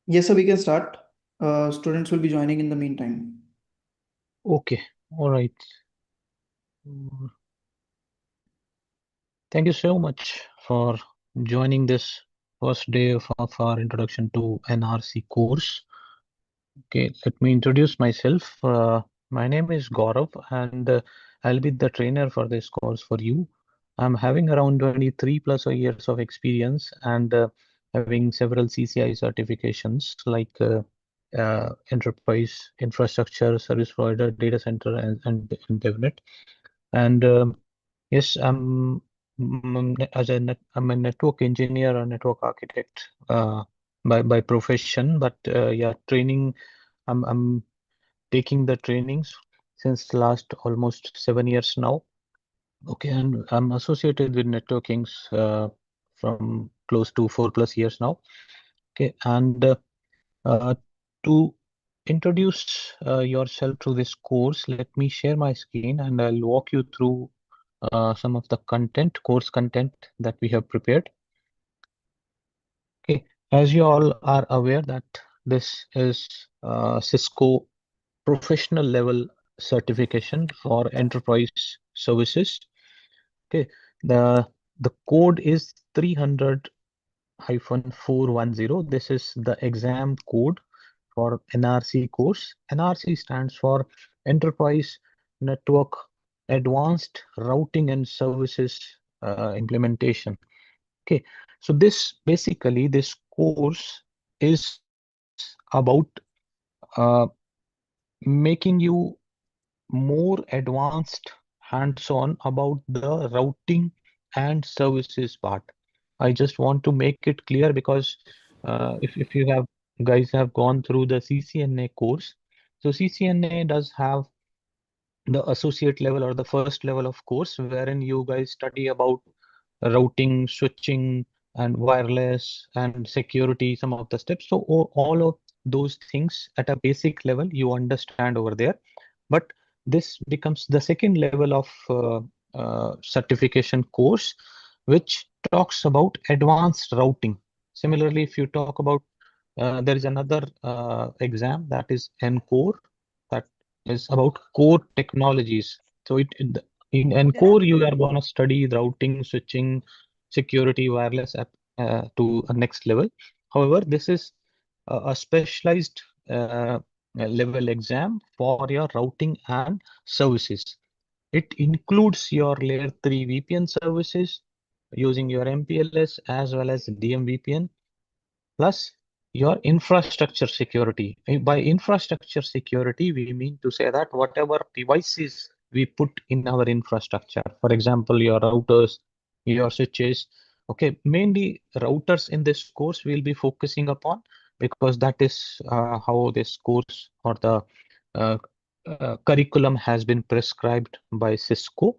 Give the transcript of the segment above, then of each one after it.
Yes, sir, we can start. Students will be joining in the meantime. Okay, all right. Mm, Thank you so much for joining this first day of our introduction to NRC course. Okay, let me introduce myself. My name is Gaurav, and I'll be the trainer for this course for you. I'm having around 23 plus years of experience and having several CCI certifications like enterprise infrastructure, service provider, data center, and DevNet. And yes, I'm a network engineer or network architect by profession, but yeah, training. I'm taking the trainings since last almost 7 years now. Okay, and I'm associated with networkings from close to 4 plus years now. Okay, and uh, to introduce yourself to this course, let me share my screen and I'll walk you through some of the course content that we have prepared. Okay, as you all are aware that this is Cisco professional level certification for enterprise services. Okay, the the code is 300-410. This is the exam code for NRC course. NRC stands for Enterprise Network Advanced Routing and Services Implementation. Okay, so this course is about making you more advanced hands-on about the routing and services part. I just want to make it clear because if you have guys have gone through the CCNA course, so CCNA does have the associate level or the first level of course wherein you guys study about routing, switching, and wireless and security, some of the steps. So all of those things at a basic level you understand over there. But this becomes the second level of certification course, which talks about advanced routing. Similarly, if you talk about there is another exam that is NCore, that is about core technologies. So in NCore you are going to study routing, switching, security, wireless app to a next level. However, this is a specialized level exam for your routing and services. It includes your layer 3 VPN services using your MPLS as well as DMVPN, plus your infrastructure security. By infrastructure security, we mean to say that whatever devices we put in our infrastructure, for example, your routers, your switches, okay, mainly routers in this course we'll be focusing upon because that is how this course or the uh, curriculum has been prescribed by Cisco.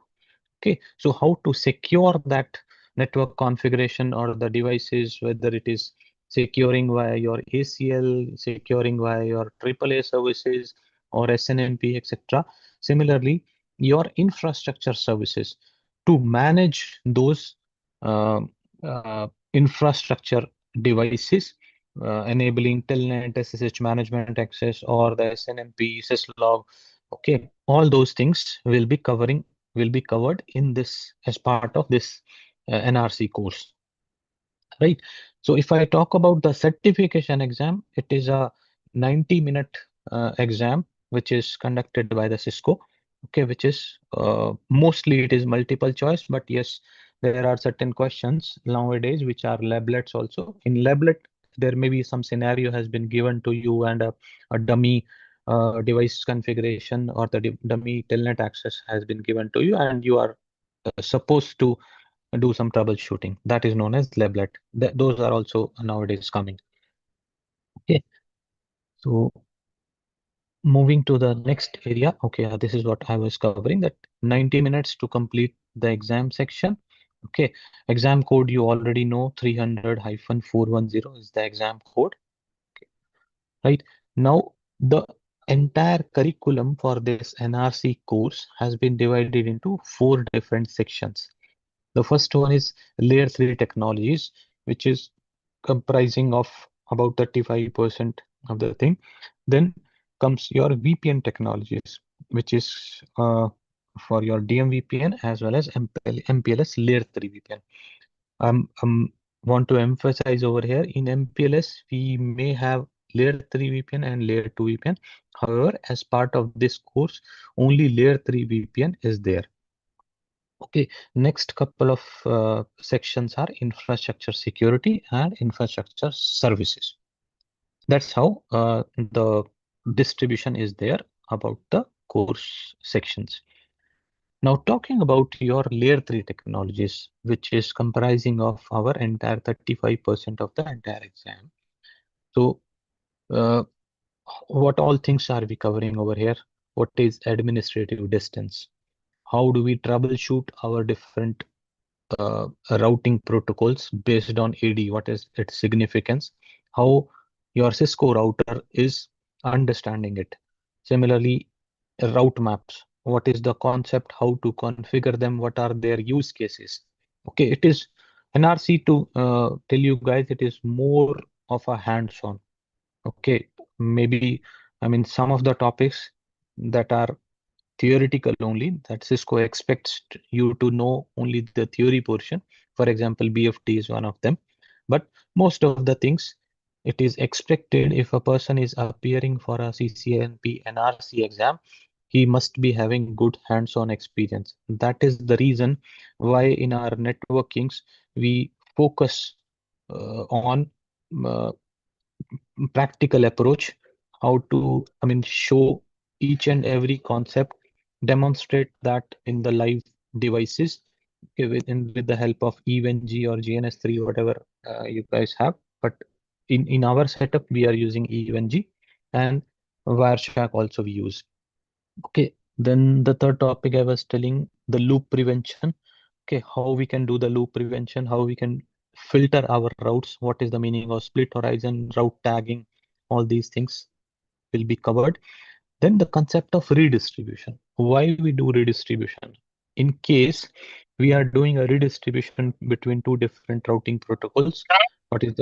Okay, so how to secure that network configuration or the devices, whether it is securing via your ACL, securing via your AAA services or SNMP, etc. Similarly, your infrastructure services to manage those uh, infrastructure devices, enabling telnet, SSH management access, or the SNMP, syslog. Okay, all those things will be covered in this as part of this NRC course, right? So if I talk about the certification exam, it is a 90-minute exam which is conducted by the Cisco, okay, which is mostly it is multiple choice, but yes, there are certain questions nowadays which are lablets also. In lablet, there may be some scenario has been given to you and a dummy device configuration or the dummy telnet access has been given to you, and you are supposed to do some troubleshooting. That is known as lablet. Those are also nowadays coming. Okay, so moving to the next area. Okay, this is what I was covering, that 90 minutes to complete the exam section. Okay, exam code you already know, 300-410 is the exam code. Okay, right now, the entire curriculum for this NRC course has been divided into 4 different sections. The first one is layer 3 technologies, which is comprising of about 35% of the thing. Then comes your VPN technologies, which is for your DMVPN as well as MPLS layer 3 VPN. Want to emphasize over here in MPLS, we may have layer 3 VPN and layer 2 VPN. However, as part of this course, only layer 3 VPN is there. Okay, next couple of sections are infrastructure security and infrastructure services. That's how the distribution is there about the course sections. Now talking about your layer 3 technologies, which is comprising of our entire 35% of the entire exam. So uh, what all things are we covering over here? What is administrative distance? How do we troubleshoot our different routing protocols based on AD? What is its significance? How your Cisco router is understanding it. Similarly, route maps. What is the concept? How to configure them? What are their use cases? Okay, it is NRC to tell you guys, it is more of a hands-on. Okay, maybe I mean some of the topics that are theoretical only, that Cisco expects you to know only the theory portion. For example, BFT is one of them. But most of the things, it is expected if a person is appearing for a CCNP NRC exam, he must be having good hands-on experience. That is the reason why in our networkings, we focus on uh, practical approach, how to, I mean, show each and every concept, demonstrate that in the live devices, okay, with the help of EVNG or GNS3, whatever you guys have. But in our setup, we are using EVNG and Wireshark also we use. Okay, then the third topic I was telling, the loop prevention. Okay, how we can do the loop prevention, how we can filter our routes, what is the meaning of split horizon, route tagging, all these things will be covered. Then the concept of redistribution. Why we do redistribution? In case we are doing a redistribution between two different routing protocols, what is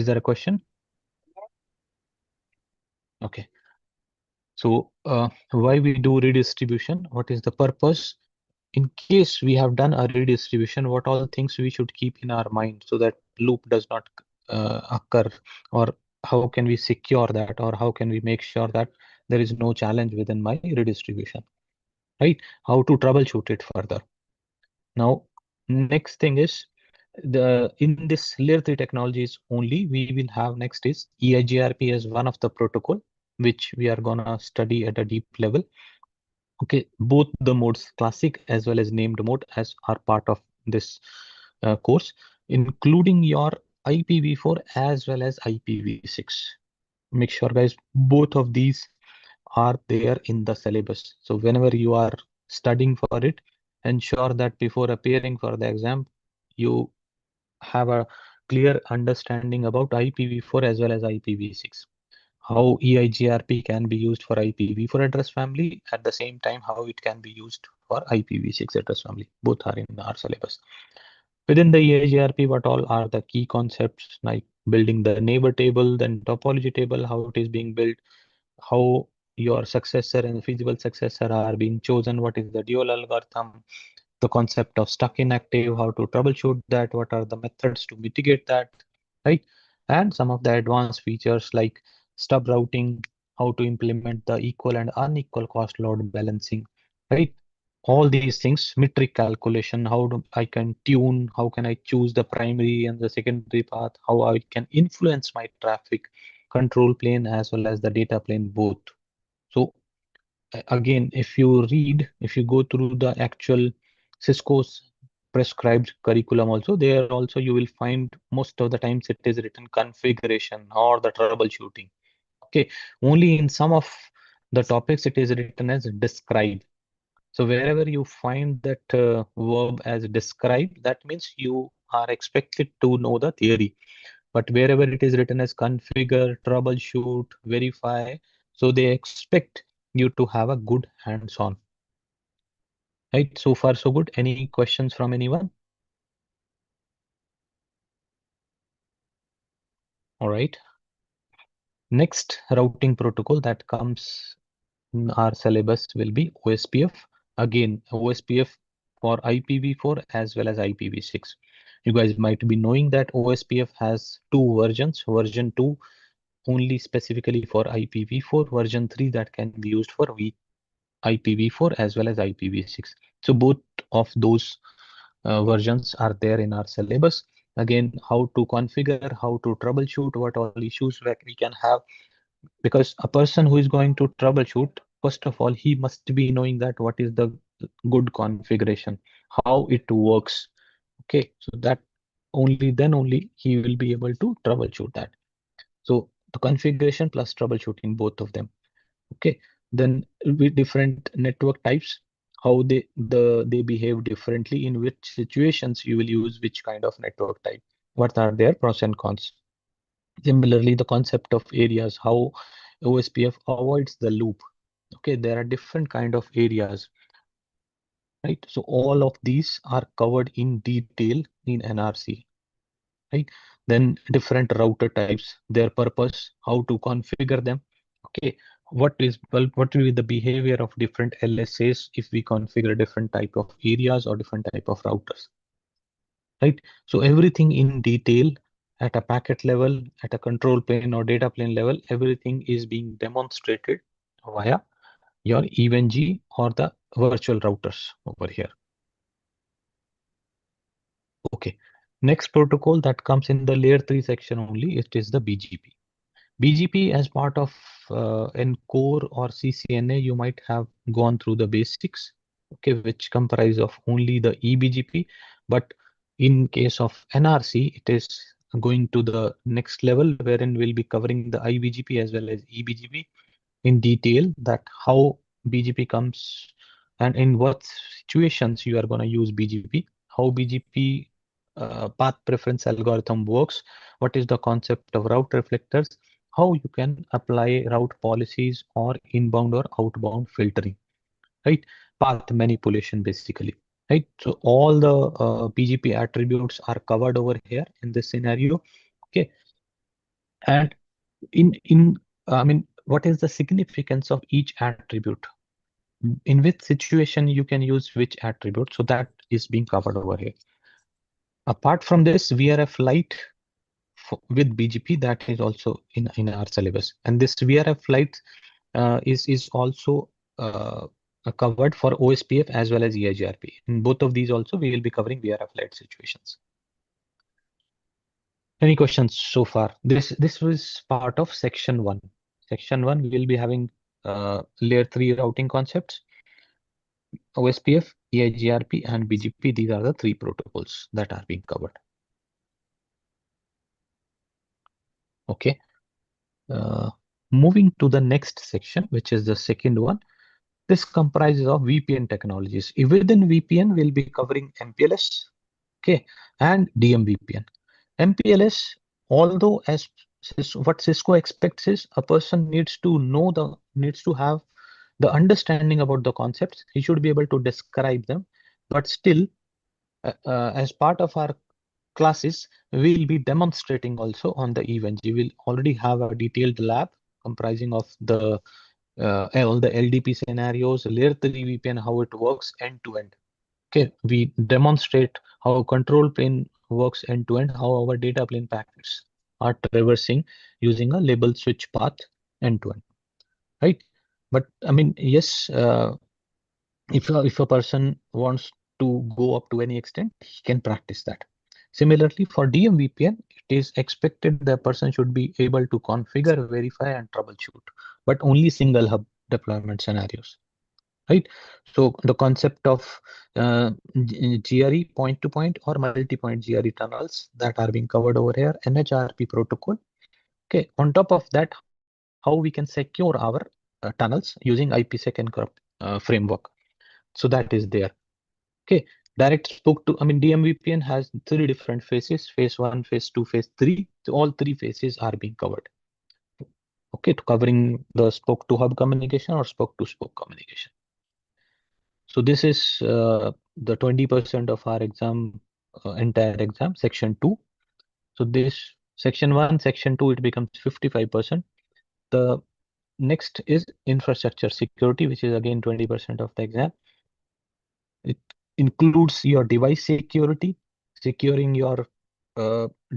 there a question? Okay. So why we do redistribution? What is the purpose? In case we have done a redistribution, what all things we should keep in our mind so that loop does not occur, or how can we secure that, or how can we make sure that there is no challenge within my redistribution, right? How to troubleshoot it further. Now, next thing is the in this layer 3 technologies only, we will have next is EIGRP as one of the protocol, which we are gonna study at a deep level. Okay, both the modes, classic as well as named mode, as are part of this course, including your IPv4 as well as IPv6. Make sure, guys, both of these are there in the syllabus. So whenever you are studying for it, ensure that before appearing for the exam, you have a clear understanding about IPv4 as well as IPv6, how EIGRP can be used for IPv4 address family, at the same time how it can be used for IPv6 address family. Both are in our syllabus. Within the EIGRP, what all are the key concepts, like building the neighbor table, then topology table, how it is being built, how your successor and feasible successor are being chosen, what is the dual algorithm, the concept of stuck inactive, how to troubleshoot that, what are the methods to mitigate that, right? And some of the advanced features like stub routing, how to implement the equal and unequal cost load balancing, right? All these things, metric calculation, how do I can tune, how can I choose the primary and the secondary path, how I can influence my traffic control plane as well as the data plane both. So again, if you go through the actual Cisco's prescribed curriculum also, there also you will find most of the times it is written configuration or the troubleshooting. Okay, only in some of the topics it is written as describe. So wherever you find that verb as describe, that means you are expected to know the theory. But wherever it is written as configure, troubleshoot, verify, so they expect you to have a good hands-on. Right? So far, so good. Any questions from anyone? All right. Next routing protocol that comes in our syllabus will be OSPF. Again, OSPF for IPv4 as well as IPv6. You guys might be knowing that OSPF has two versions. Version 2 only specifically for IPv4, version 3 that can be used for IPv4 as well as IPv6. So both of those versions are there in our syllabus. Again, how to configure, how to troubleshoot, what all issues that we can have, because a person who is going to troubleshoot, first of all, he must be knowing that what is the good configuration, how it works. Okay, so that only he will be able to troubleshoot that. So the configuration plus troubleshooting, both of them. Okay, then with different network types, how they behave differently, in which situations you will use which kind of network type, what are their pros and cons. Similarly, the concept of areas, how OSPF avoids the loop. Okay, there are different kind of areas, right? So all of these are covered in detail in NRC, right? Then different router types, their purpose, how to configure them. Okay, what will be the behavior of different LSAs if we configure different type of areas or different type of routers, right? So everything in detail at a packet level, at a control plane or data plane level, everything is being demonstrated via your EVNG or the virtual routers over here. Okay. Next protocol that comes in the layer 3 section only, it is the BGP. BGP as part of Core or CCNA, you might have gone through the basics, okay, which comprise of only the eBGP. But in case of NRC, it is going to the next level wherein we'll be covering the iBGP as well as eBGP in detail, that how BGP comes and in what situations you are going to use BGP, how BGP path preference algorithm works, what is the concept of route reflectors, how you can apply route policies or inbound or outbound filtering, right? Path manipulation basically, right? So all the BGP attributes are covered over here in this scenario. Okay, and in I mean, what is the significance of each attribute? In which situation you can use which attribute? So that is being covered over here. Apart from this, VRF Lite with BGP, that is also in our syllabus, and this VRF Lite is also covered for OSPF as well as EIGRP. In both of these also we will be covering VRF Lite situations. Any questions so far? This was part of section 1. Section 1 we will be having layer 3 routing concepts, OSPF, EIGRP, and BGP. These are the 3 protocols that are being covered. Okay. Moving to the next section, which is the second one. This comprises of VPN technologies. Within VPN, we'll be covering MPLS, okay, and DMVPN. MPLS, although as what Cisco expects is a person needs to have the understanding about the concepts. He should be able to describe them, but still, as part of our classes, we'll be demonstrating also on the event. We will already have a detailed lab comprising of the all the LDP scenarios, layer 3 VPN, how it works end to end. Okay, we demonstrate how control plane works end to end, how our data plane packets are traversing using a label switch path end to end, right? But I mean, yes, if a person wants to go up to any extent, he can practice that. Similarly, for DMVPN, it is expected the person should be able to configure, verify, and troubleshoot, but only single hub deployment scenarios, right? So the concept of GRE point to point or multi-point GRE tunnels that are being covered over here, NHRP protocol. Okay, on top of that, how we can secure our tunnels using IPsec encrypt framework. So that is there. Okay, direct spoke to, I mean, DMVPN has 3 different phases, phase 1, phase 2, phase 3. So all 3 phases are being covered. Okay, to covering the spoke to hub communication or spoke to spoke communication. So this is the 20% of our exam, entire exam, section 2. So this Section 1, Section 2, it becomes 55%. The next is infrastructure security, which is again 20% of the exam. It includes your device security, securing your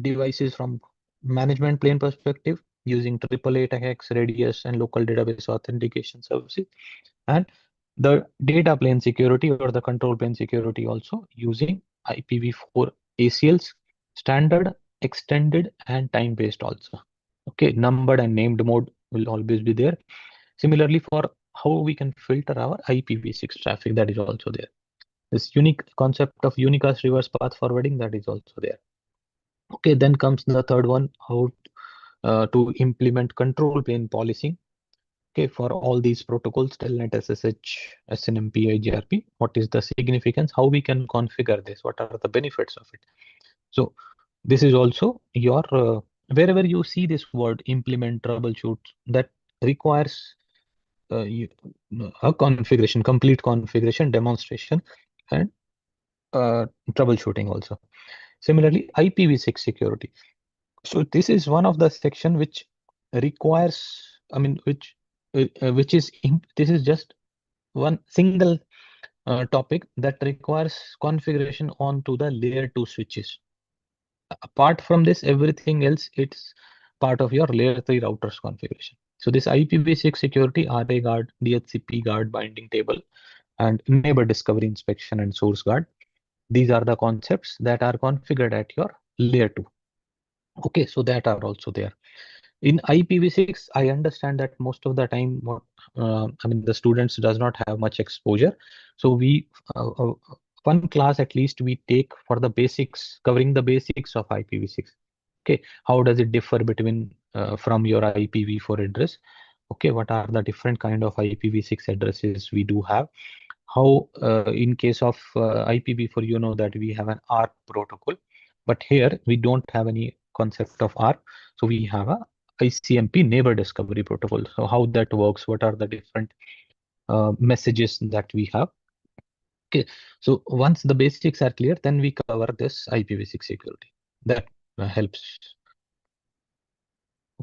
devices from management plane perspective using AAA attacks, radius, and local database authentication services, and the data plane security or the control plane security also using IPv4 ACLs, standard, extended, and time-based also. Okay, numbered and named mode will always be there. Similarly, for how we can filter our IPv6 traffic, that is also there. This unique concept of unicast reverse path forwarding, that is also there. Okay, then comes the third one, how to implement control plane policing. Okay, for all these protocols, Telnet, SSH, SNMP, EIGRP, what is the significance? How we can configure this? What are the benefits of it? So this is also your, wherever you see this word implement, troubleshoot, that requires a configuration, complete configuration, demonstration, and troubleshooting also. Similarly, IPv6 security. So this is one of the section which requires, I mean, which is this is just one single topic that requires configuration onto the layer 2 switches. Apart from this, everything else, it's part of your layer 3 routers configuration. So this IPv6 security, RA guard, DHCP guard, binding table, and neighbor discovery inspection and source guard. These are the concepts that are configured at your layer 2. Okay, so that are also there. In IPv6, I understand that most of the time, what I mean, the students does not have much exposure. So we, one class at least we take for the basics, covering the basics of IPv6. Okay, how does it differ between from your IPv4 address? Okay, what are the different kind of IPv6 addresses we do have? How in case of IPv4, you know that we have an ARP protocol, but here we don't have any concept of ARP. So we have a ICMP neighbor discovery protocol. So how that works, what are the different messages that we have? Okay, so once the basics are clear, then we cover this IPv6 security. That helps.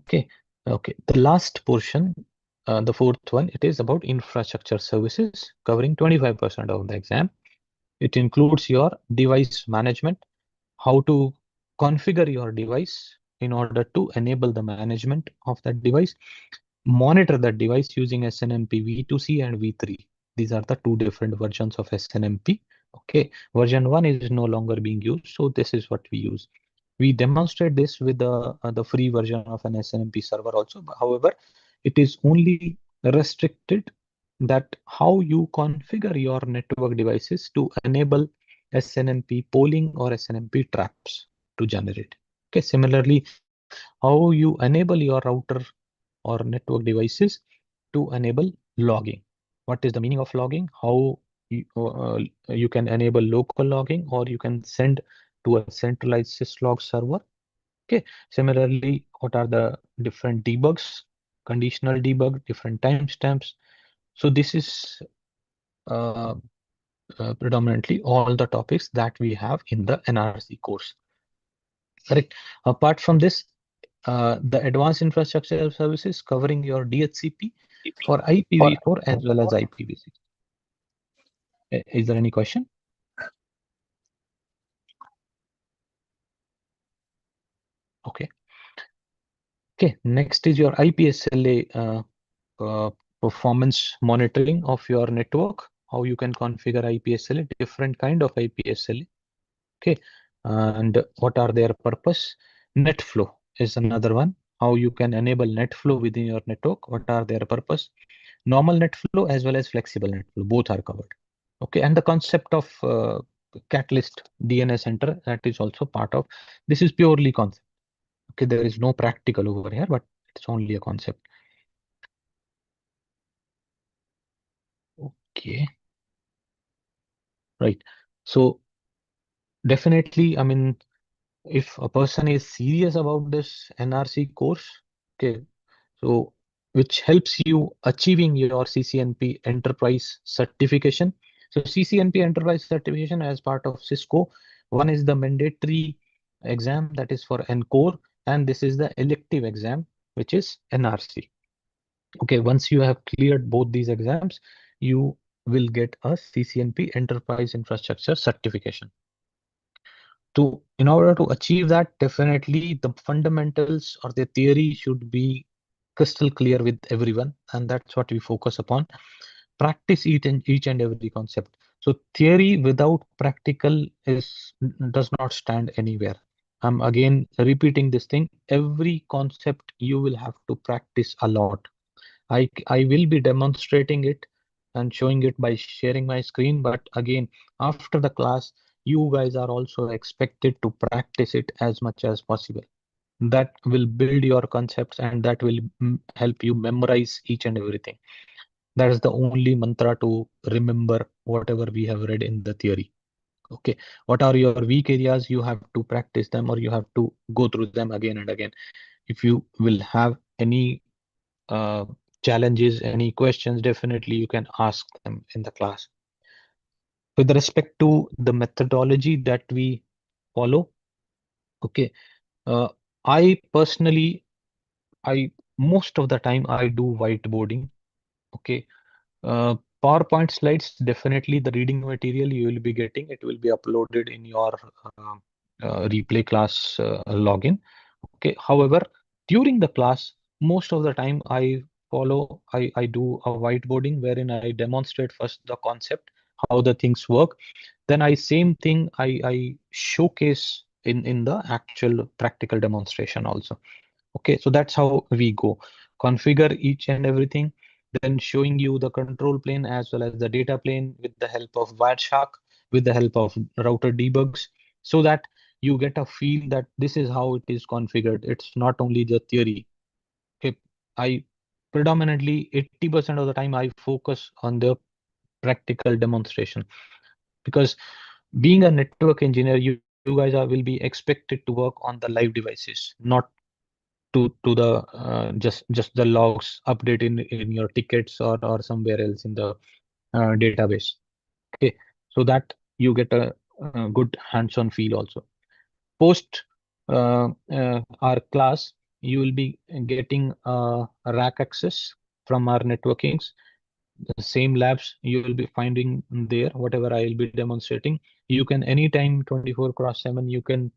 Okay, okay. The last portion, the fourth one, it is about infrastructure services, covering 25% of the exam. It includes your device management, how to configure your device in order to enable the management of that device, monitor that device using SNMP V2C and V3. These are the two different versions of SNMP. Okay, version 1 is no longer being used, so this is what we use. We demonstrate this with the free version of an SNMP server also. However, it is only restricted that how you configure your network devices to enable SNMP polling or SNMP traps to generate. Okay, similarly, how you enable your router or network devices to enable logging. What is the meaning of logging? How you can enable local logging, or you can send to a centralized syslog server. Okay. Similarly, what are the different debugs, conditional debug, different timestamps? So this is predominantly all the topics that we have in the NRC course. Correct. Apart from this, the advanced infrastructure services covering your DHCP for IPv4 as well as IPv6. Is there any question? Okay. Okay. Next is your IPSLA performance monitoring of your network. How you can configure IPSLA, different kind of IPSLA. Okay. And what are their purpose? NetFlow is another one. How you can enable NetFlow within your network. What are their purpose? Normal NetFlow as well as flexible NetFlow, both are covered. Okay, and the concept of Catalyst DNS Center, that is also part of this. Is purely concept. Okay, there is no practical over here, but it's only a concept. Okay, right. So definitely, I mean, if a person is serious about this NRC course, okay, so which helps you achieving your CCNP enterprise certification. So CCNP enterprise certification as part of Cisco, one is the mandatory exam that is for NCore, and this is the elective exam, which is NRC. Okay, once you have cleared both these exams, you will get a CCNP Enterprise Infrastructure certification. In order to achieve that, definitely the fundamentals or the theory should be crystal clear with everyone, and that's what we focus upon. Practice each and every concept. So theory without practical does not stand anywhere. I'm again repeating this thing. Every concept you will have to practice a lot. I will be demonstrating it and showing it by sharing my screen, but again, after the class, you guys are also expected to practice it as much as possible. That will build your concepts and that will help you memorize each and everything. That is the only mantra to remember whatever we have read in the theory. Okay, what are your weak areas? You have to practice them or you have to go through them again and again. If you will have any uh, challenges, any questions, definitely you can ask them in the class. With respect to the methodology that we follow, okay, uh, I personally, I most of the time I do whiteboarding. Okay, uh, PowerPoint slides, definitely the reading material you will be getting, it will be uploaded in your uh, replay class login. Okay, however, during the class, most of the time I do a whiteboarding wherein I demonstrate first the concept, how the things work. Then same thing I showcase in the actual practical demonstration also. Okay, so that's how we go. Configure each and everything, then showing you the control plane as well as the data plane with the help of Wireshark, with the help of router debugs, so that you get a feel that this is how it is configured. It's not only the theory. Okay, I predominantly 80% of the time I focus on the practical demonstration, because being a network engineer, you guys will be expected to work on the live devices, not to the just the logs update in your tickets or somewhere else in the database. Okay, so that you get a good hands-on feel also. Post our class, you will be getting a rack access from our networkings. The same labs you will be finding there, whatever I will be demonstrating. You can anytime 24/7, you can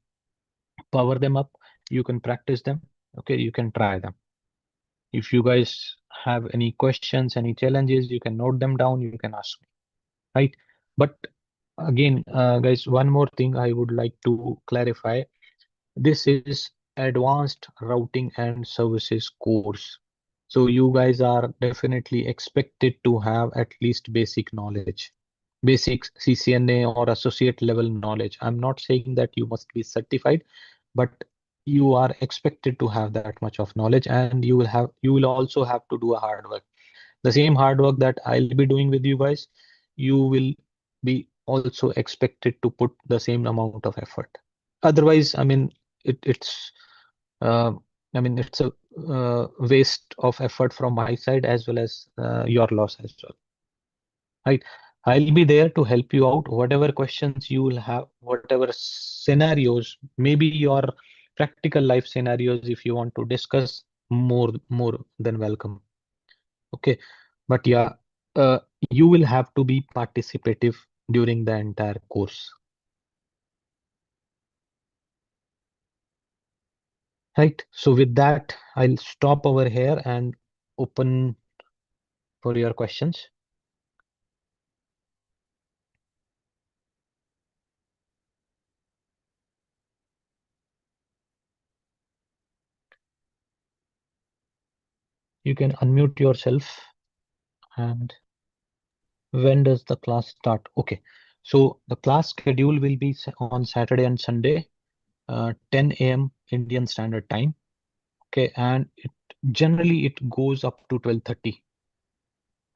power them up, you can practice them. Okay, you can try them. If you guys have any questions, any challenges, you can note them down, you can ask me, right? But again, guys, one more thing I would like to clarify. This is advanced routing and services course. So you guys are definitely expected to have at least basic knowledge, basic CCNA or associate level knowledge. I'm not saying that you must be certified, but you are expected to have that much of knowledge, and you will also have to do a hard work. The same hard work that I'll be doing with you guys, you will be also expected to put the same amount of effort. Otherwise, I mean, it's uh, it's a waste of effort from my side as well as your loss as well. Right. I'll be there to help you out. Whatever questions you will have, whatever scenarios, maybe your practical life scenarios, if you want to discuss more than welcome. Okay. But yeah, uh, you will have to be participative during the entire course. Right. So with that, I'll stop over here and open for your questions. You can unmute yourself. And when does the class start? Okay, so the class schedule will be on Saturday and Sunday, 10 a.m. Indian Standard Time. Okay, and it goes up to 12:30.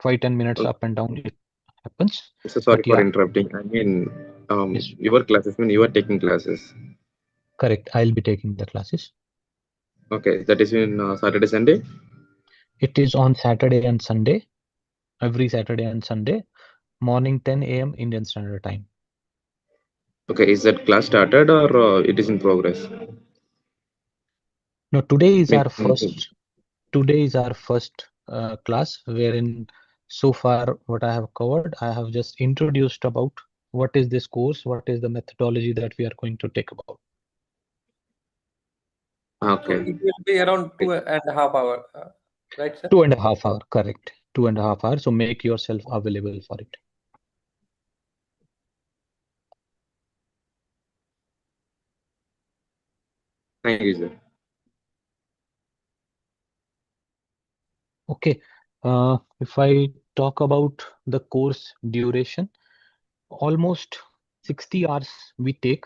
5-10 minutes up and down it happens. So sorry But for yeah, interrupting. I mean, yes, your classes mean you are taking classes. correct. I'll be taking the classes. Okay, that is in Saturday, Sunday. It is on Saturday and Sunday, every Saturday and Sunday, morning 10 a.m. Indian Standard Time. Okay, is that class started or it is in progress? No, today is I our mean, first class, wherein so far what I have covered, I have just introduced about what is this course, what is the methodology that we are going to take about. So okay. it will be around 2.5 hours, right, sir? 2.5 hours, correct. 2.5 hours. So make yourself available for it. Thank you, sir. Okay. If I talk about the course duration, almost 60 hours we take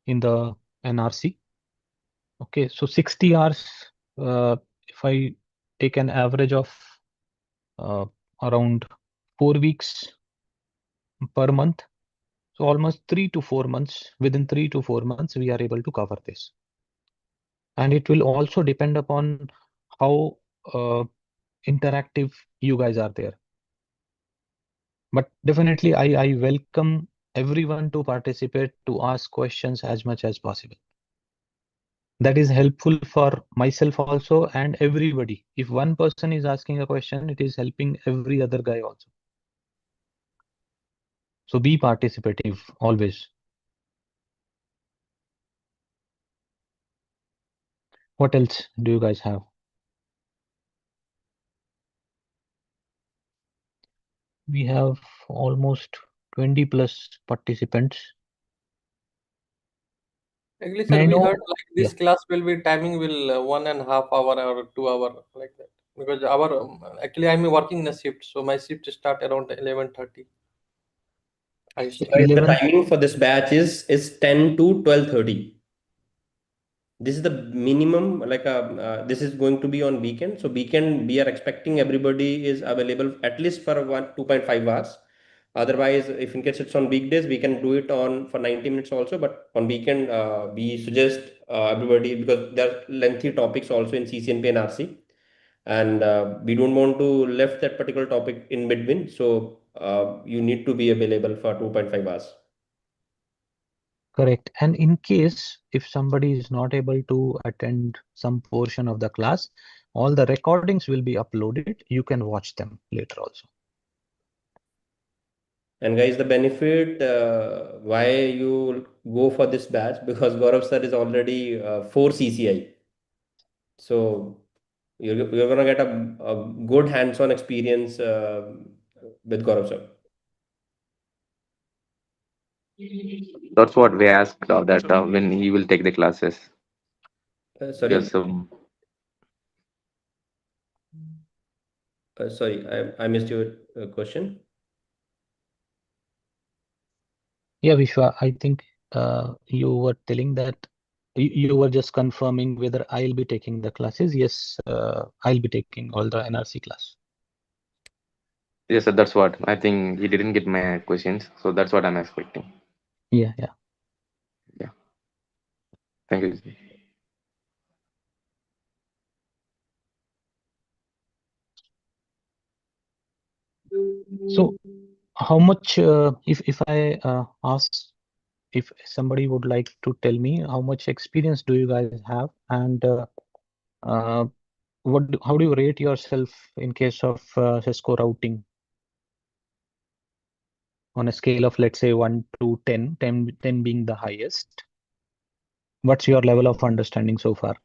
in the NRC. Okay, so 60 hours, if I take an average of around 4 weeks per month, so almost 3 to 4 months, within 3 to 4 months, we are able to cover this. And it will also depend upon how interactive you guys are there. But definitely, I welcome everyone to participate, to ask questions as much as possible. That is helpful for myself also and everybody. If one person is asking a question, it is helping every other guy also. So be participative always. What else do you guys have? We have almost 20 plus participants. Actually, May sir, I we know? heard like Yeah. this class will be timing will 1.5 hour or 2 hour like that. Because our actually I'm working in a shift, so my shift start around 11:30. I So start. guys, the 11. timing for this batch is 10 to 12:30. This is the minimum, like this is going to be on weekend. So weekend, we are expecting everybody is available at least for 2.5 hours. Otherwise, if in case it's on weekdays, we can do it on for 90 minutes also. But on weekend, we suggest everybody, because there are lengthy topics also in CCNP and RC, and we don't want to left that particular topic in between. So you need to be available for 2.5 hours. Correct. And in case if somebody is not able to attend some portion of the class, all the recordings will be uploaded. You can watch them later also. And guys, the benefit why you go for this batch, because Gaurav sir is already 4 CCI. So you're gonna get a good hands-on experience with Gaurav sir. That's what we asked that when he will take the classes. Sorry, Yes, sorry, I missed your question. Yeah, Vishwa, I think you were telling that you were just confirming whether I'll be taking the classes. Yes, I'll be taking all the NRC class. yes, sir, that's what I think. He didn't get my questions, so that's what I'm expecting. Yeah, yeah. Yeah, thank you, sir. So how much, if I ask, if somebody would like to tell me how much experience do you guys have, and uh, how do you rate yourself in case of Cisco routing on a scale of, let's say, 1 to 10, 10 being the highest? What's your level of understanding so far?